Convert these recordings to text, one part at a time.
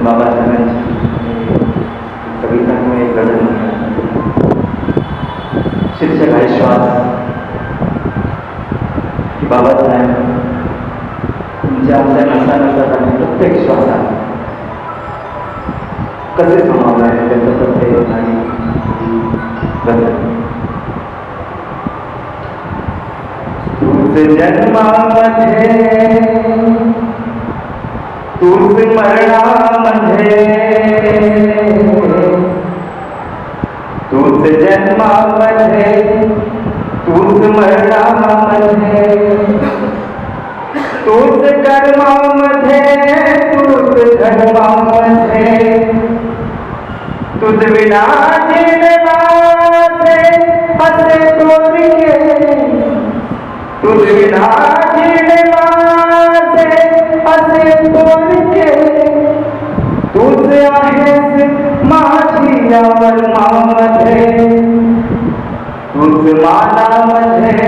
बाबासाहेबांची कवितांमुळे घडण शीर्षक आहे श्वास. की बाबासाहेब तुमच्या आमच्या नसा आणि प्रत्येक श्वासात कसे समावलं आहे त्याचं प्रत्येक आणि बदल. तूच जन्मामध्ये तूच मरणामध्ये, तूच जन्मामध्ये तूच मरणामध्ये, तूच कर्मामध्ये तूच धर्मामध्ये, तुझ विना जीवनाचे असे तोरिके, तुझ विना जीवनाचे असे तोरिके, तूच आहेस माझी या वर्मामध्ये, तूच मानामध्ये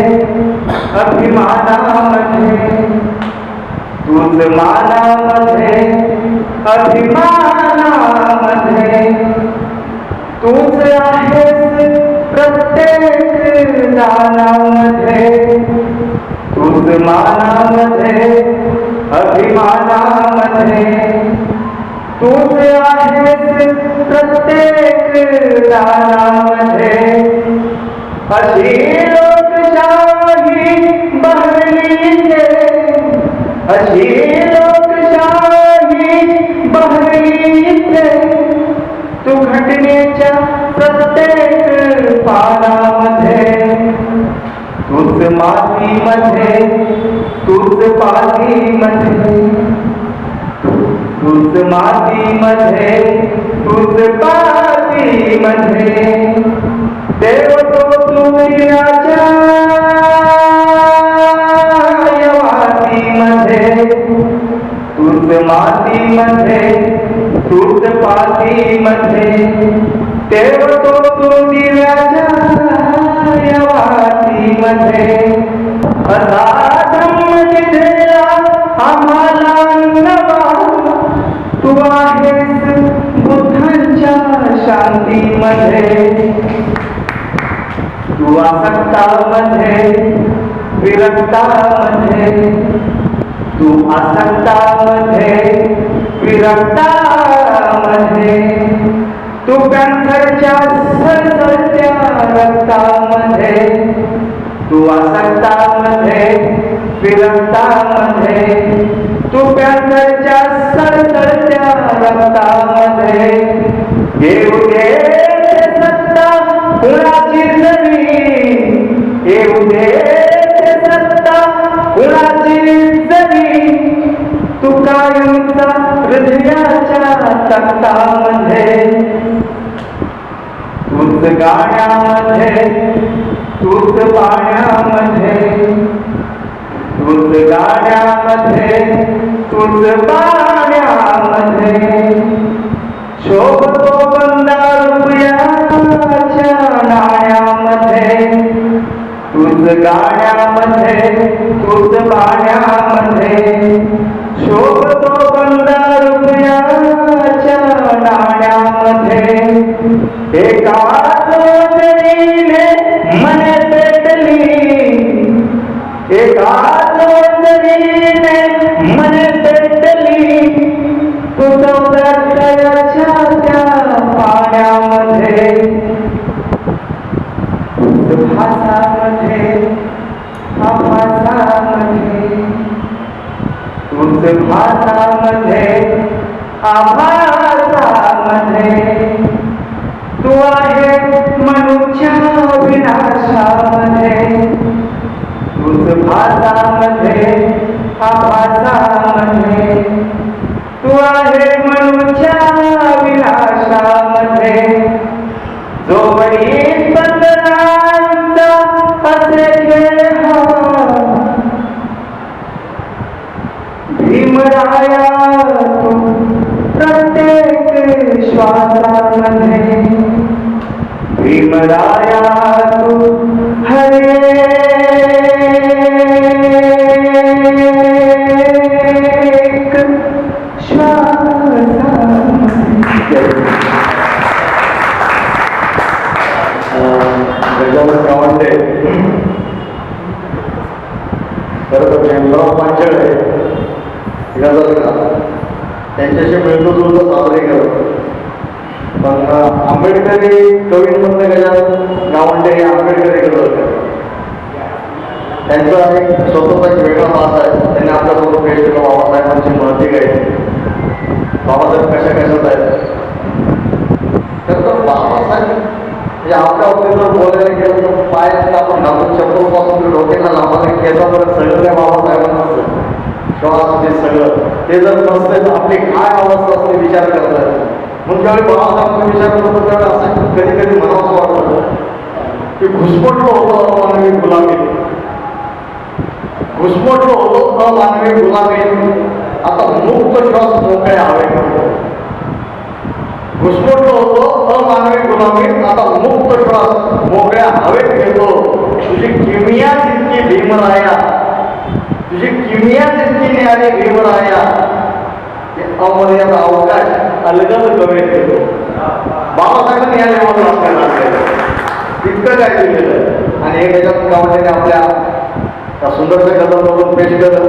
अभिमानामध्ये, तूच मानामध्ये अभिमानामध्ये, तूच आहेस प्रत्येक दानामध्ये, तूच मानामध्ये अभिमानामध्ये, तूच आहेस प्रत्येक दानामध्ये. अशी लोकशाही बहरली इथे, अशी लोकशाही बहरली इथे, तू घटनेच्या प्रत्येक पानामध्ये, तूच मातीमध्ये तूच पातीमध्ये, तूच मातीमध्ये तूच पातीमध्ये, देव तो तुझ्याच्या मातीमध्ये, तूच मातीमध्ये तूच पातीमध्ये, देव तो तुझ्याच्या मातीमध्ये. असा धम्म दिलेला आम्हाला नवा, तू आहेस बुद्धांच्या शांतीमध्ये, तू आसक्तामध्ये विरक्तामध्ये, तू आसक्तामध्ये विरक्तामध्ये, तू पॅन्थरच्या सरसरत्या रक्तामध्ये, तू आसक्तामध्ये विरक्तामध्ये, तू पॅन्थरच्या सरसरत्या रक्तामध्ये. येऊ दे सत्ता कुणाची जरी, येऊ दे सत्ता कुणाची जरी, तू कायमचा हृदयाच्या तख्तामध्ये, तूच गाण्यामध्ये तूच पाण्यामध्ये, तूच गाण्यामध्ये तूच पाण्यामध्ये, शोभतो बंदा रुपयाच्या नाण्यामध्ये, तूच गाण्यामध्ये तूच पाण्यामध्ये, शोभतो बंदा रुपयाच्या नाण्यामध्ये. एकाच ओझरीने मने पेटली, एकाच ओझरीने मने पेटली, तुझ प्रत्ययाच्या त्या पाण्यामध्ये, तूच भासामध्ये आभासामध्ये, तूच भासामध्ये आभासामध्ये, तू आहे मनुष्य विनाशामध्ये, तूच भासामध्ये आभासामध्ये, तू आहे मनुष्य विनाशामध्ये. जोवरी बंधनांचा असे खेळ हा, भीमराया तू प्रत्येक श्वासामध्ये, भीमराया तू हरे श्वासा पांचळ आहे गजल का त्यांच्याशी मिळतो जुळतो साजरे करतो. पण आंबेडकरी कवींमधलं गजानन गावंडे हे आंबेडकरी गजल त्यांचा एक स्वतःचा एक वेगळा मास आहे. त्यांनी आपल्यासोबत पेश केलं बाबासाहेबांची महती काय, बाबासाहेब कशा कशात आहेत. तर बाबासाहेब म्हणजे आपल्या बाबतीत जर बोलायला गेलं तर पायात आपण घालून चप्पल पासून डोक्याला लांबाला केसापर्यंत सगळं काय बाबासाहेबांचं श्वास ते सगळं ते जर नसते तर आपली काय अवस्था असते विचार करतात. मग ज्यावेळी बाबासाहेबांचा विचार करतो त्यावेळी असं कधी कधी मनाचं वाटतं की घुसमटलो होतो अमानवी गुलामी, घुसमटलो होतो अमानवी गुलामी, आता मुक्त श्वास मोकळे हवे. घुसमटलो होतो अमानवी गुलामी, आता मुक्त श्वास मोकळ्या हवेत घेतो. तुझी किमिया जितकी भीमराया, तुझी किमिया जितकी न्यारी भीमराया, अमर्याद अवकाश अलगद कवेत घेतो. बाबासाहेबांनी या लेवलला आपल्याला इतकं काय दिलेलं आणि हे त्याच्यात गावड्याने आपल्या सुंदरशा गजलमधून पेश केलं.